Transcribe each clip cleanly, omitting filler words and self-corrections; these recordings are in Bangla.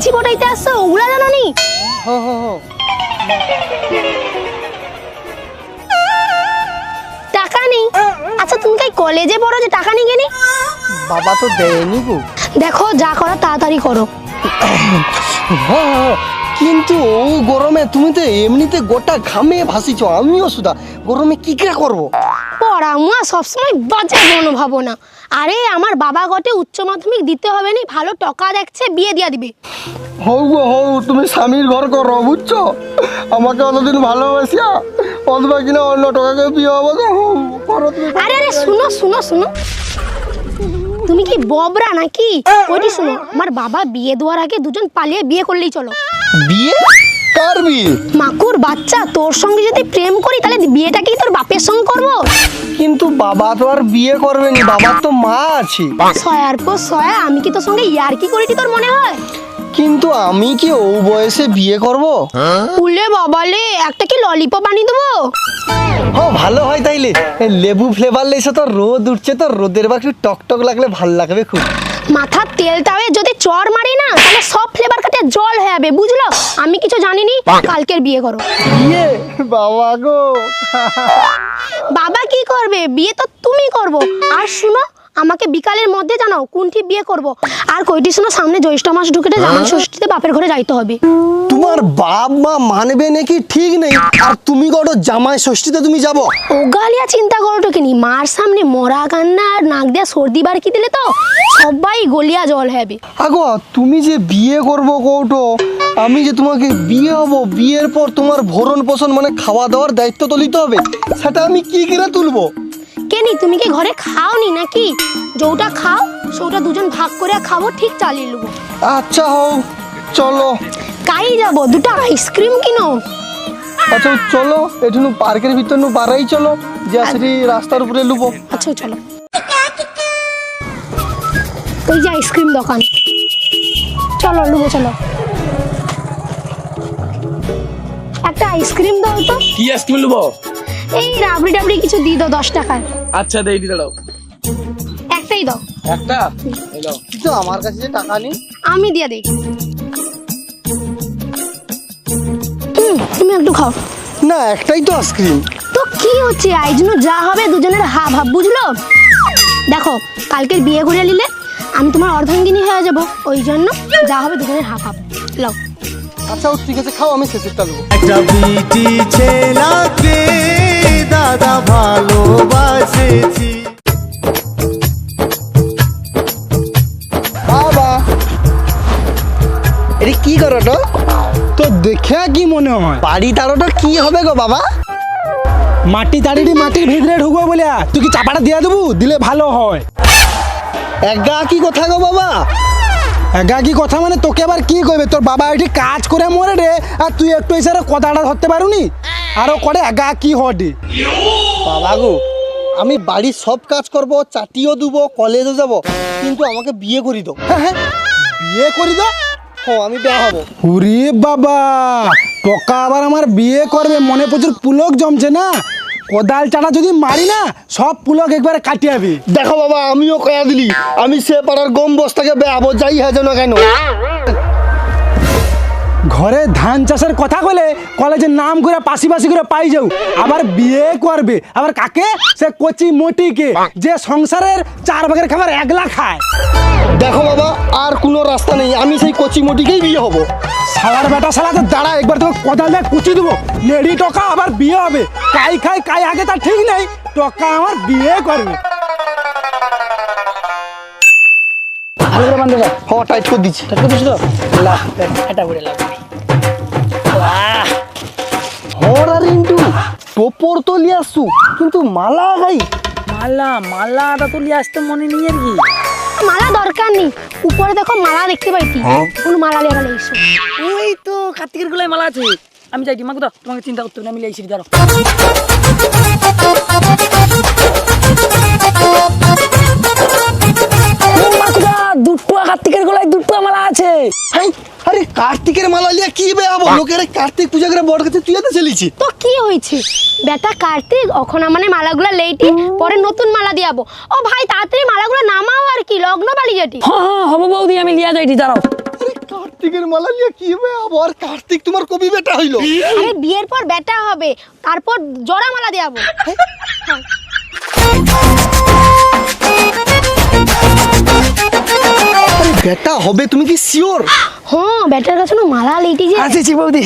মাছি পটাইতে আসছো ওগুলা জানো নি? টাকা নেই? আচ্ছা তুমি কি কলেজে পড়ো যে টাকা নেই কেনি? বাবা তো দেয়নি গো। দেখো যা করো তাড়াতাড়ি করো। কিন্তু ও গরমে তুমি তো এমনিতে গোটা ঘামে ভাসিছ, আমিও সুদা গরমে কি কে করবো? পড়ামা সবসময় বাজে মনোভাবনা। আরে আমার বাবা গটে উচ্চ মাধ্যমিক দিতে হবে নি, ভালো টাকা দেখছে বিয়ে দিয়া দিবে। হৌ গো হৌ, তুমি স্বামীর ঘর করো বুঝছো? আমাকে অতদিন ভালোবাসিয়া অথবা কিনা অন্য টাকাকে বিয়ে হবো তো করো তুমি। আরে আরে শুনো শুনো শুনো, তুমি কি ববরা নাকি? ওইটি শুনো, আমার বাবা বিয়ে দেওয়ার আগে দুজন পালিয়ে বিয়ে করলেই চলো। বিয়ে? কার বিয়ে? মাকুর বাচ্চা, তোর সঙ্গে যদি প্রেম করি তাহলে বিয়েটা কি তোর বাপের সঙ্গে করবো? কিন্তু বাবা তো আর বিয়ে করবে নি, বাবার তো মা আছে। ছয়ার পর ছয়া, আমি কি তোর সঙ্গে ইয়ার্কি করিটি তোর মনে হয়? কিন্তু আমি কি ও বয়সে বিয়ে করবো? উলে বাবালে, একটা কি ললিপপ আনিয়ে দেবো? ভালো হয় তাইলে। লেবু ফ্লেভার লেসে তো রোদ উঠছে, তো রোদের বা একটু টকটক লাগলে ভাল লাগবে খুব। মাথার তেলটাবে যদি চর মারি না তাহলে সব ফ্লেভার কাটে জল হয়ে যাবে, বুঝলো? আমি কিছু জানিনি, কালকের বিয়ে করো। বিয়ে? বাবা গো। বাবা কি করবে? বিয়ে তো তুমি করবো। আর শুনো, আমাকে বিকালের মধ্যে জানাও কোনটি বিয়ে করব। আর কইটি শুনো, সামনে জ্যৈষ্ঠ মাস ঢুকেতে জামাই ষষ্ঠীতে বাপের ঘরে যাইতে হবে। তোমার বাপ মা মানবে নাকি ঠিক নেই, আর তুমি করো জামাই ষষ্ঠীতে তুমি যাবো? ও গালিয়া চিন্তা করোটো কিনি, মার সামনে মরা কান্না আর নাক দিয়া সর্দি বারকি দিলে তো সবাই গলিয়া জল হবে। আগো তুমি যে বিয়ে করবো কৌটো, আমি যে তোমাকে বিয়ে হবো, বিয়ের পর তোমার ভরণ পোষণ মানে খাওয়া দাওয়ার দায়িত্ব তো নিতে হবে, সেটা আমি কি করে তুলবো? কেনি তুমি কি ঘরে খাওনি নাকি? যৌটা খাও সেটা দুজন ভাগ করে খাবো, ঠিক চালিয়ে নেবো। আচ্ছা হও, চলো। কাই যাবো? দুটো আইসক্রিম কিনো। আচ্ছা চলো, একটু পার্কের ভিতর নু বাড়াই চলো, যে সেটি রাস্তার উপরে লুবো। আচ্ছা চলো, ওই যে আইসক্রিম দোকান, চলো লুবো চলো। একটা আইসক্রিম দাও তো। কি আইসক্রিম নেবো? এই রাবড়ি টাবড়ি কিছু দিয়ে দাও 10 টাকার। আচ্ছা দেই দিতে দাও। একটাই দাও। একটা এই দাও। কিন্তু আমার কাছে যে টাকা নেই। আমি দিয়ে দিই। তুমি একটু খাও না, একটাই তো আইসক্রিম। তো কি হচ্ছে, এই জন্য যা হবে দুজনের হাফ হাফ, বুঝলো? দেখো কালকের বিয়ে করে নিলে আমি তোমার অর্ধাঙ্গিনী হয়ে যাব, ওই জন্য যা হবে দুজনের হাফ হাফ। লাও। আচ্ছা ঠিক আছে, খাও, আমি শেষেরটা নেবো। একটা বিটি ছেলাকে দাদা ভালোবাসেছি। বাবা এরে কি করো তো? তো দেখে কি মনে হয়? বাড়ি তাড়োটা কি হবে গো বাবা? মাটি তাড়িটি মাটির ভিতরে ঢুকবো বলে তুই কি চাপাটা দিয়ে দেবো? দিলে ভালো হয়। এগা কি কথা গো বাবা? এগা কি কথা মানে তোকে আবার কি করবে? তোর বাবা এটি কাজ করে মরে রে, আর তুই একটু এসে কথাটা ধরতে পারুনি? আরো করে এগা কি হডি? বাবা গো, আমি বাড়ির সব কাজ করব, চাটিও দেবো, কলেজে যাব, কিন্তু আমাকে বিয়ে করি দাও। হ্যাঁ, বিয়ে করি দাও? আমি বিয়ে হবো। ওরে বাবা, টকা আবার আমার বিয়ে করবে, মনে প্রচুর পুলক জমছে না। কোদাল চাটা যদি মারি না, সব পুলক একবারে কাটিয়াবি। দেখো বাবা, আমিও কয়া দিলি, আমি সে পাড়ার গম বস্তাকে বেয়াবো, যাই হয় যেন কেন। ঘরে ধান চাষের কথা বলে কলেজের নাম করে পাশি পাশি করে পাই যাও, আবার বিয়ে করবে, আবার কাকে? সে কচি মোটিকে, যে সংসারের 4 ভাগের খাবার 1 লাখ খায়। দেখো বাবা, আর কোনো রাস্তা নেই, আমি সেই কচি মোটিকেই বিয়ে হবো। শালার বেটা শালা তো দাঁড়া, একবার তোকে কোদাল দিয়ে কুচি দেবো, নেড়ি টকা আবার বিয়ে হবে। কাই খাই কাই আগে তার ঠিক নেই, টকা আমার বিয়ে করবে। ভালো করে বান্ধব, টাইট করে দিচ্ছি। রিন্টু টোপর তো লিয়ে আসছু, কিন্তু মালা ভাই মালাটা তো নিয়ে আসতে মনে নিয়ে আর কি। মালা দরকার নেই, উপরে দেখো মালা দেখতে পাইতি, কোন মালা লিয়ে গেলে এসো। ওই তো কার্তিকের গুলাই মালা আছে, আমি যাই দিমাকে দাও, তোমাকে চিন্তা করতে হবে না, আমি লাইছি দাঁড়ো। দুটো কার্তিকের গলায় দুটো মালা আছে। আরে কার্তিকের মালা লিয়া কি বেয়াবো? লোকের কার্তিক পূজা করে বড় কাছে তুই তো চলিছি। তো কি হয়েছে বেটা? কার্তিক ওখানে মানে মালাগুলো লেইটি, পরে নতুন মালা দিয়াবো। ও ভাই তাড়াতাড়ি মালাগুলো নামাও, আর কি লগ্ন বালি যেটি। হ্যাঁ হ্যাঁ হবো বৌদি, আমি লিয়া যাইটি দাঁড়াও। কার্তিকের মালা নিয়ে কি হবে আবার? কার্তিক তোমার কবি বেটা হইলো? আরে বিয়ের পর বেটা হবে, তারপর জোড়া মালা দেওয়াবো। আরে বেটা হবে, তুমি কি শিওর? হ্যাঁ, বেটার কাছে না মালা লেটি যে। আসিছি বৌদি।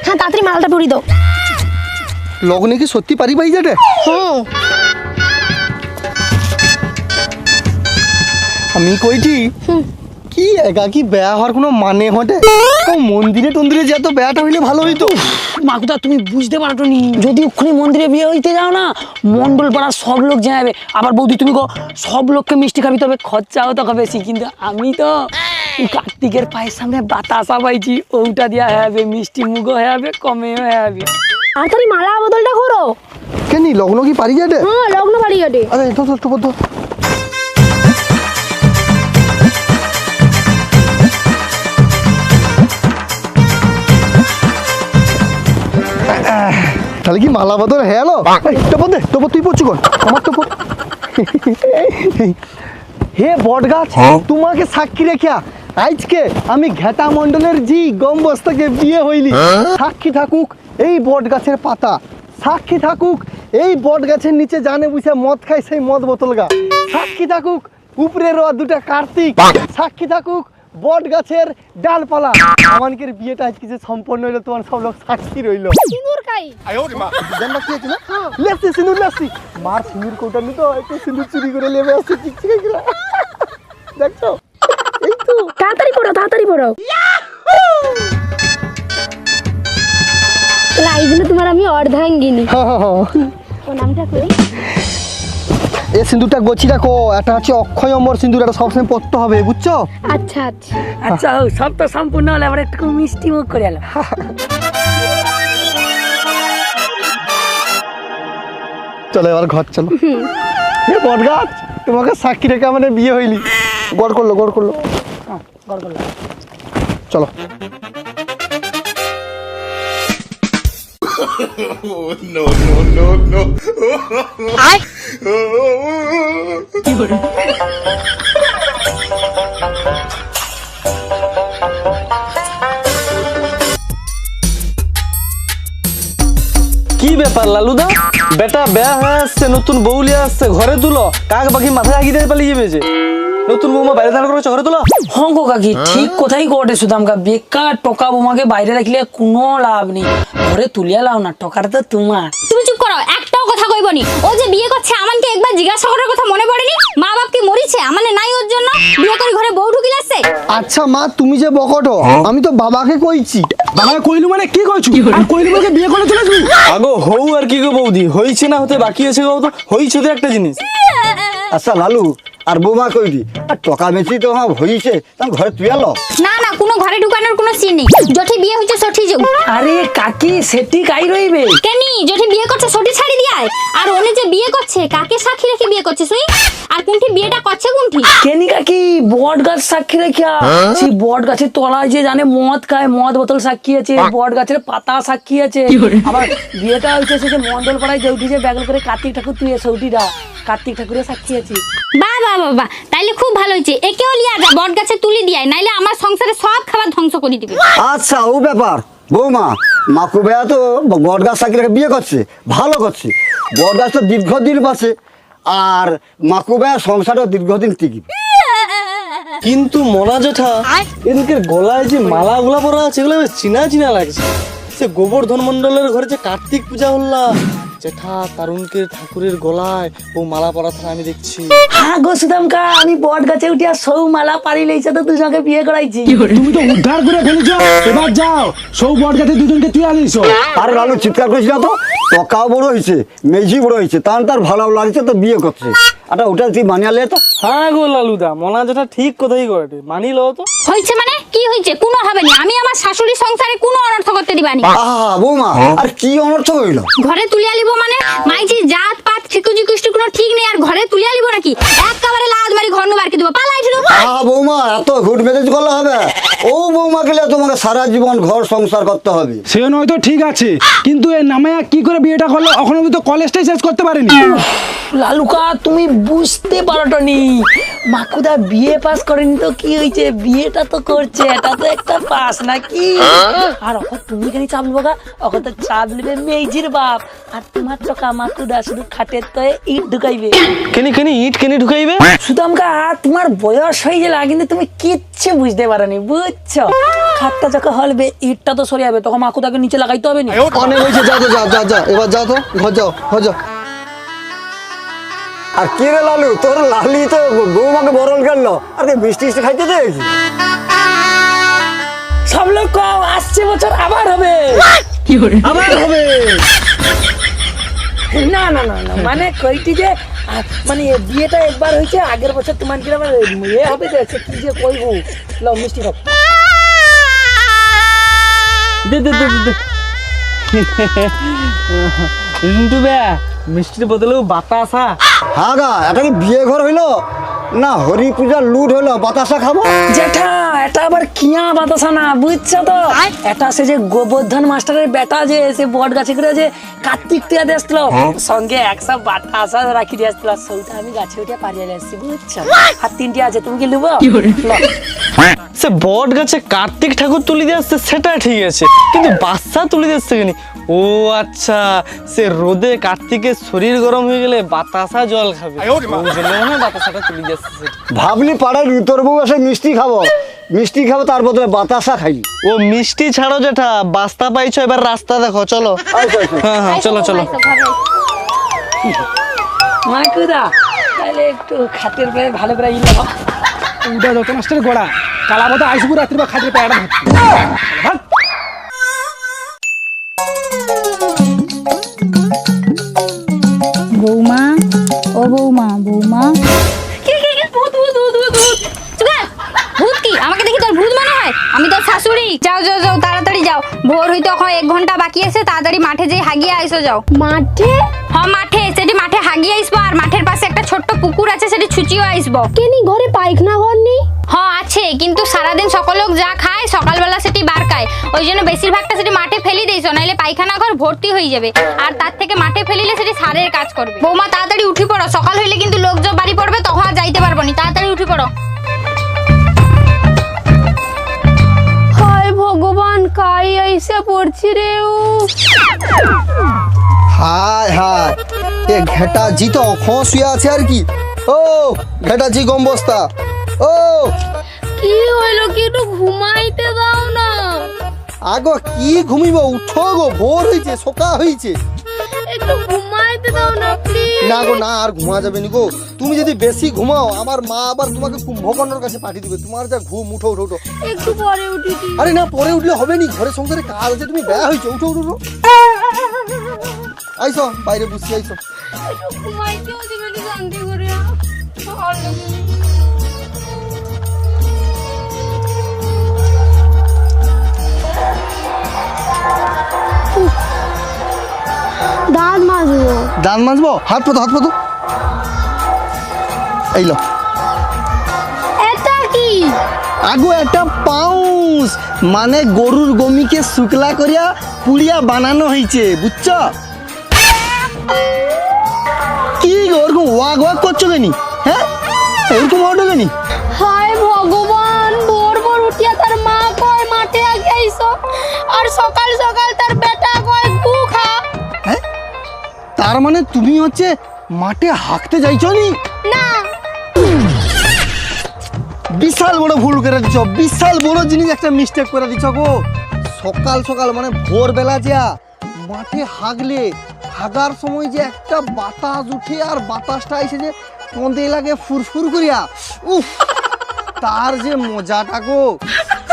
হ্যাঁ, তাড়াতাড়ি মালাটা পরিয়ে দাও। লগ্নে কি সত্যি পারি পাই যাটে? হুম। আমি কইছি কি একা কি বেয়া হওয়ার কোনো মানে হটে? ও মন্দিরে টন্দিরে যে এত বেয়াটা হইলে ভালো হইতো। মাকুদা তুমি বুঝতে পারো নি, যদি ওখানে মন্দিরে বিয়ে হইতে যাও না, মন্ডল পাড়ার সব লোক যাবে। আবার বৌদি তুমি গো সব লোককে মিষ্টি খাবি, তবে খরচাও তো বেশি। কিন্তু আমি তো কার্তিকের পায়ের সামনে বাতাসা পাইছি, ওটা দিয়া হবে, মিষ্টি মুগও হবে, কমেও হবে। তাড়াতাড়ি মালা বদলটা করো। কেন লগ্ন কি পারি যাটে? হ্যাঁ, লগ্ন বাড়ি যাবে। আরে তো তাহলে কি মালা বদল হেলো? টপর তুই পড়ছু কোন? আমার টপর। হে বটগাছ, তোমাকে সাক্ষী রেখা আজকে আমি ঘেটা মন্ডলের জি গম্বস্তকে বিয়ে হইলি। সাক্ষী থাকুক এই বট গাছের পাতা, সাক্ষী থাকুক এই বট গাছের নিচে জানে বুঝে মদ খাই সেই মদ বোতল গা, সাক্ষী থাকুক উপরে রোয়া দুটা কার্তিক, সাক্ষী থাকুক বট গাছের ডালপালা। আমানকের বিয়েটা আজকে যে সম্পন্ন হইলো, তোমার সব লোক সাক্ষী রইলো। সিঁদুর খাই। জানবা কি আছে না? লেসি সিঁদুর লেসি মার সিঁদুর কোটা নি তো একটু সিঁদুর চুরি করে লেবে আসছে চিকচিকে গেলা। দেখছো এই তো তাড়াতাড়ি পড়ো, তাড়াতাড়ি পড়ো। এই জন্য তোমার আমি অর্ধাঙ্গিনী। ও নামটা কই? এই সিঁদুরটা গছি রাখো, এটা হচ্ছে অক্ষয় অমর সিঁদুর, এটা সবসময় পড়তে হবে, বুঝছো? আচ্ছা আচ্ছা। আচ্ছা সব তো সম্পূর্ণ হলে আবার একটু মিষ্টি মুখ করে এলো। চলো এবার ঘর চলো। এ বটগাছ, তোমাকে সাক্ষী রেখে আমাদের বিয়ে হইলি। গড় করলো চলো। কি ব্যাপার লালুদা, বেটা বেয়া হয়ে আসছে, নতুন বউলি আসছে, ঘরে তুলো। কাক পাখি মাথায় আগি দিয়ে পালিয়ে যাবে, নতুন বৌমা বাইরে দাঁড় করেছে, ঘরে তুলো। হ্যাঁ গো কাকি, ঠিক কোথায় কোটে সুদামকা, বেকার টকা বোমাকে বাইরে রাখলে কোনো লাভ নেই, ঘরে তুলিয়া লাও না, টকাটা তো তোমার। তুমি চুপ করো, একটাও কথা কইবনি। ও যে বিয়ে করছে আমাকে একবার জিজ্ঞাসা করার কথা মনে পড়েনি? মা বাপ কি মরিছে আমানে নাই ওর জন্য বিয়ে করে ঘরে বউ ঢুকিল আসছে? আচ্ছা মা, তুমি যে বকটো, আমি তো বাবাকে কইছি। বাবা কইলু মানে কি কইছু? আর কইলু বলকে বিয়ে করে চলে যাবি? আগো হউ আর কি গো বৌদি, হইছে না হতে বাকি আছে গো, তো হইছে তো একটা জিনিস। আচ্ছা লালু আর বৌমা কইদি আর টাকা বেশি তো হইছে, তার ঘরে তুই আলো। না না, কোনো ঘরে ঢুকানোর কোনো সিন নেই। জঠি বিয়ে হইছে সঠি যাও। আরে কাকি সেটি কাই রইবে? কেনি জঠি বিয়ে করছে সঠি ছাড়ি দিয়ায়। আর ওনে যে বিয়ে করছে কাকে সাক্ষী রেখে বিয়ে করছে সুই? আর কোনটি বিয়েটা করছে কোনটি? কেনি কাকি বট গাছ সাক্ষী রেখা, সেই বট গাছের তলায় যে জানে মদ খায়, মদ বোতল সাক্ষী আছে, বট গাছের পাতা সাক্ষী আছে। আবার বিয়েটা হইছে সে যে মন্ডল পাড়ায় যে উঠি যে ব্যাগল করে কার্তিক ঠাকুর তুই সৌটিটা কার্তিক ঠাকুরের সাক্ষী আছে। বাহ বাহ বাহ বাহ, তাইলে খুব ভালো হয়েছে। একেও লিয়া যা বট গাছে তুলি দিয়ায়, নাইলে আমার সংসারে সব খাবার ধ্বংস করে দিবে। আচ্ছা ও ব্যাপার, বৌমা মাকু ভাইয়া তো বট গাছ সাকিরাকে বিয়ে করছে, ভালো করছে। বট গাছ তো দীর্ঘদিন বাঁচে, আর মাকু ভাইয়া সংসারও দীর্ঘদিন টিকবে। কিন্তু মনা জেঠা, এদিকে গলায় যে মালাগুলা পরা আছে এগুলো বেশ চিনা চিনা লাগছে। সে গোবর্ধন মন্ডলের ঘরে যে কার্তিক পূজা হল্লা, জেঠা তারুণকে ঠাকুরের গলায় ও মালা পরা থাকা আমি দেখছি। হ্যাঁ গো সুদামকা, আমি বট গাছে উঠিয়া সৌ মালা পারি লইছে তো দুজনকে বিয়ে করাইছি। তুমি তো উদ্ধার করে ফেলেছো, এবার যাও সৌ বট গাছে দুজনকে তুই আনিছো। আর লালু চিৎকার করিস না তো, টাকাও বড় হয়েছে, মেজি বড় হয়েছে, তার ভালো লাগছে তো বিয়ে করছে। আচ্ছা ওটা তুই মানিয়ালে তো। হ্যাঁ গো লালুদা, মনা জেঠা ঠিক কথাই করে, মানি লো তো। হয়েছে মানে কি হয়েছে? কোনো হবে না। আমি আমার শাশুড়ির সংসারে কোনো অনর্থ করতে দিবানি। আহা বৌমা আর কি অনর্থ হইল? ঘরে তুলিয়া লিব মানে মাইছি জাত পাত ঠিকুজি কুষ্টি কোনো ঠিক নেই, আর ঘরে তুলিয়া লিব নাকি? একেবারে লাদ মারি ঘর বার করে দিব, পালাই ছিল। আহা বৌমা এত ঘুট মেজাজ করলে হবে? ও বৌমা গেলে তোমাকে সারা জীবন ঘর সংসার করতে হবে। সে নয়তো ঠিক আছে, কিন্তু এর নামে কি করে বিয়েটা করলো? এখন অব্দি তো কলেজটাই শেষ করতে পারেনি। লালুকা তুমি বুঝতে পারোনি, মাকুদা বিয়ে পাস করেনি তো কি হয়েছে, বিয়েটা তো করছে, এটা তো একটা পাস নাকি? আর ওখানে তুমি কেন চাপ নেবো? ওখানে তো চাপ নেবে মেয়েজির বাপ, আর তোমার টাকা মাকুদা শুধু খাটের তো ইট ঢুকাইবে। কেনি ইট কেনি ঢুকাইবে? শুধু আমাকে তোমার বয়স হয়ে গেল কিন্তু তুমি কিচ্ছু বুঝতে পারোনি, বুঝছো? খাটটা যখন হলবে ইটটা তো সরে যাবে, তখন মাকুদাকে নিচে লাগাইতে হবে না। অনেক হয়েছে, যা তো যা এবার যা তো ঘর যাও। আর কি রে লালু, তোর লালি তো বৌমাকে বরণ করলো, আর কি মিষ্টি খাইতে দেখি? সব লোক কও আসছে বছর আবার হবে, আবার হবে। না না না না, মানে কইটি যে মানে বিয়েটা একবার হয়েছে, আগের বছর তোমার কি আমার ইয়ে হবে যে সে কি যে কইবো। লও মিষ্টি খাও। দে রিন্টু বে, মিষ্টির বদলেও বাতাসা। হ্যাঁ গা, এটা কি বিয়ে ঘর হইলো না হরি পূজার লুট হইলো? বাতাসা খাবো? জেঠা এটা আবার কিয়া বাতাসা না, বুঝছো তো? এটা সে যে গোবর্ধন মাস্টারের বেটা যে সে বট গাছে করে যে কার্তিক টিয়া দিয়ে আসছিল, সঙ্গে 100 বাতাসা রাখি দিয়ে আসছিল, সেইটা আমি গাছে উঠে পারিয়ে আসছি, বুঝছো? আর 3টি আছে, তুমি কি নেবো? সে বট গাছে কার্তিক ঠাকুর তুলি দিয়ে আসছে সেটা ঠিক আছে, কিন্তু বাচ্চা তুলি দিয়ে আসছে কেন? ও আচ্ছা, সে রোদে কার্তিকের শরীর গরম হয়ে গেলে বাতাসা জল খাবে, ওই জন্য মনে হয় বাতাসাটা তুলি দিয়ে আসছে। ভাবলি পাড়ায় তোর বউ এসে মিষ্টি খাবো তার বদলে বাতাসা খাই। ও মিষ্টি ছাড়ো জেঠা, বাস্তা পাইছো, এবার রাস্তা দেখো, চলো। হ্যাঁ চলো। মাকুদা তাহলে একটু খাতের পায়ে ভালো করে ইয়ে লাগাও। উঠা যত মাস্টার গোড়া কালা মতো আইসবু রাত্রি বা খাদ্যের পায়টা বৌমা, ও বৌমা, কি ভূত কি? আমাকে দেখি তোর ভূত মনে হয়? আমি তোর শাশুড়ি। যাও তাড়াতাড়ি যাও, ভোর হইতে এখন 1 ঘন্টা বাকি আছে, তাড়াতাড়ি মাঠে যেয়ে হাগিয়ে আইসো। যাও মাঠে? হ্যাঁ মাঠে, সেটি মাঠে হাগিয়ে আইসবো, আর মাঠের পাশে একটা ছোট্ট পুকুর আছে, সেটি ছুচিও আইসবো। কেনি ঘরে পায়খানা ঘর নেই? হ্যাঁ আছে, কিন্তু সারাদিন সকল লোক যা খায় সকালবেলা সেটি বার খায়, ওই জন্য বেশিরভাগটা সেটি মাঠে ফেলি দিয়েছো, নাইলে পায়খানা ঘর ভর্তি হয়ে যাবে, আর তার থেকে মাঠে ফেলিলে সেটি সারের কাজ করবে। বৌমা তাড়াতাড়ি উঠি পড়ো, সকাল হইলে কিন্তু লোক যে বাড়ি পড়বে, তখন আর যাইতে পারবো না, তাড়াতাড়ি উঠি পড়ো। হায় ভগবান, কাই আইসে পড়ছি রে। হায় এ ঘেটা জি তো অখন শুয়ে আছে আর কি। ও ঘেটা জি গম বস্তা, ও কি হইলো, কি একটু ঘুমাইতে দাও না। আগো কি ঘুমিব, উঠো গো, ভোর হয়েছে, সকাল হয়েছে। একটু ঘুমাইতে দাও না প্লিজ। না গো না, আর ঘুমা যাবে নি গো, তুমি যদি বেশি ঘুমাও আমার মা আবার তোমাকে কুম্ভকর্ণর কাছে পাঠিয়ে দিবে, তোমার যা ঘুম। উঠো। একটু পরে উঠি। আরে না, পরে উঠলে হবে নি, ঘরে সংসারে কাজ আছে, তুমি ব্যয় হয়েছে, উঠো। আইসো বাইরে বসে আইসো। একটু ঘুমাইতেও দিবে না শান্তি করে। দাঁত মাজবো। দাঁত মাজবো? হাত পাতো। এইলো এটা কি? আগো একটা পাউস, মানে গরুর গমিকে শুকলা করিয়া পুড়িয়া বানানো হয়েছে, বুঝছো? কি গো ওরকম ওয়াগ করছো কেনি? হ্যাঁ এরকম ওয়াগ কেনি? হায় ভগবান, ভোর উঠিয়া তার মা কয় মাঠে আগে আইসো, আর সকাল তার বেটা কয় গু খা। হ্যাঁ তার মানে তুমি হচ্ছে মাঠে হাঁকতে যাইছো নি? না, বিশাল বড় ভুল করে দিচ্ছ, বিশাল বড় জিনিস একটা মিস্টেক করে দিচ্ছ গো। সকাল মানে ভোরবেলা যা মাঠে হাগলে, হাগার সময় যে একটা বাতাস উঠে, আর বাতাসটা এসে যে কাঁদে লাগে ফুরফুর করিয়া, উফ, তার যে মজাটা গো,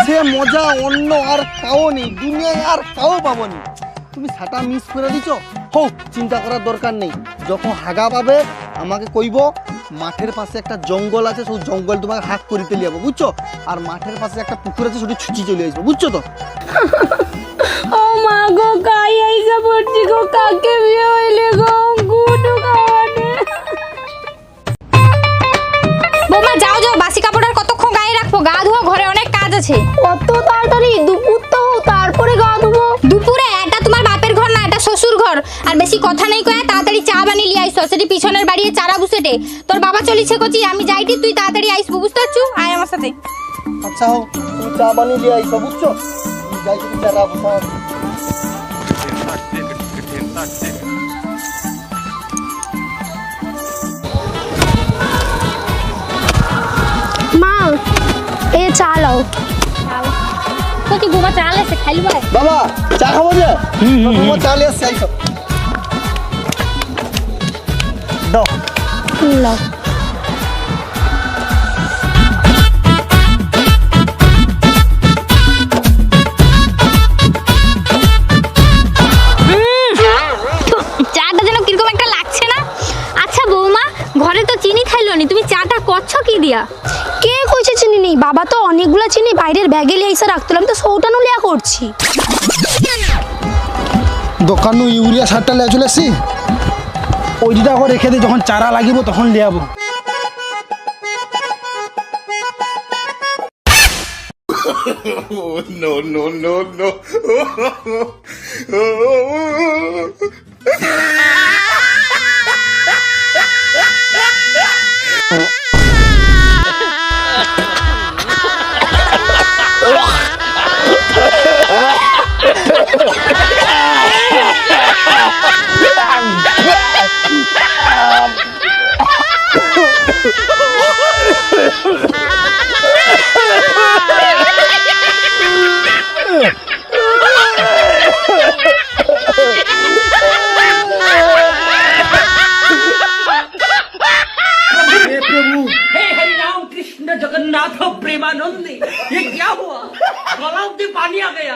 সে মজা অন্য আর কাও নেই, দুনিয়ায় আর কাও পাবনি। তুমি সেটা মিস করে দিচ্ছ। হোক, চিন্তা করার দরকার নেই, যখন হাগা পাবে আমাকে কইব। মাঠের পাশে একটা জঙ্গল আছে, সেই জঙ্গল তোমাকে হাক করিতে লিয়াবো, বুঝছো? আর মাঠের পাশে একটা পুকুর আছে, সেটা ছুচি চলে আসবো, বুঝছো তো? ও মা গো কাই আইসা পড়ছি গো, কাকে বিয়ে হইলে গো গুটু খাওয়ানে। বৌমা যাও যাও, বাসি কাপড় আর কতক্ষণ গায়ে রাখবো, গা ধোয়া, ঘরে অনেক কাজ আছে। কত তাড়াতাড়ি? দুপুর তো তারপরে গা ধুবো। দুপুরে? এটা তোমার বাপের ঘর না, এটা শ্বশুর ঘর। আর বেশি কথা নেই কয়া, তাড়াতাড়ি চা বানিয়ে লিয়ে আইসো, সেটি পিছনের বাড়িতে চারা বুসেটে। তোর বাবা চলিছে কচি, আমি যাইটি, তুই তাড়াতাড়ি আইসবো, বুঝতে পারছু? আয় আমার সাথে। আচ্ছা হোক, তুমি চা বানিয়ে দিয়ে আইসো, বুঝছো? তুমি যাই তুমি চারা বসাও। মা এ চা লাও। কচি বৌমা চা লেছে, খাইলবা? বাবা চা খাবো যে? তোমার চা নিয়ে আসছি, আইসো। দাও। লাও। চাটা যেন কিরকম একটা লাগছে না? আচ্ছা বৌমা, ঘরে তো চিনি খাইলো নি, তুমি চাটা করছো কি দিয়া? কে কইছে চিনি নেই? বাবা তো অনেকগুলা চিনি বাইরের ব্যাগে লিয়ে এসে রাখতো, আমি তো সৌটানো লিয়া করছি। দোকানু ইউরিয়া সারটা লিয়ে চলে এসছি, ওই দুটা করে রেখে দিই, যখন চারা লাগিব তখন লিয়ে যাবো। No, no, no, no. हे हरि राम कृष्ण जगन्नाथ प्रेमानंद, ये क्या हुआ? गला में पानी आ गया।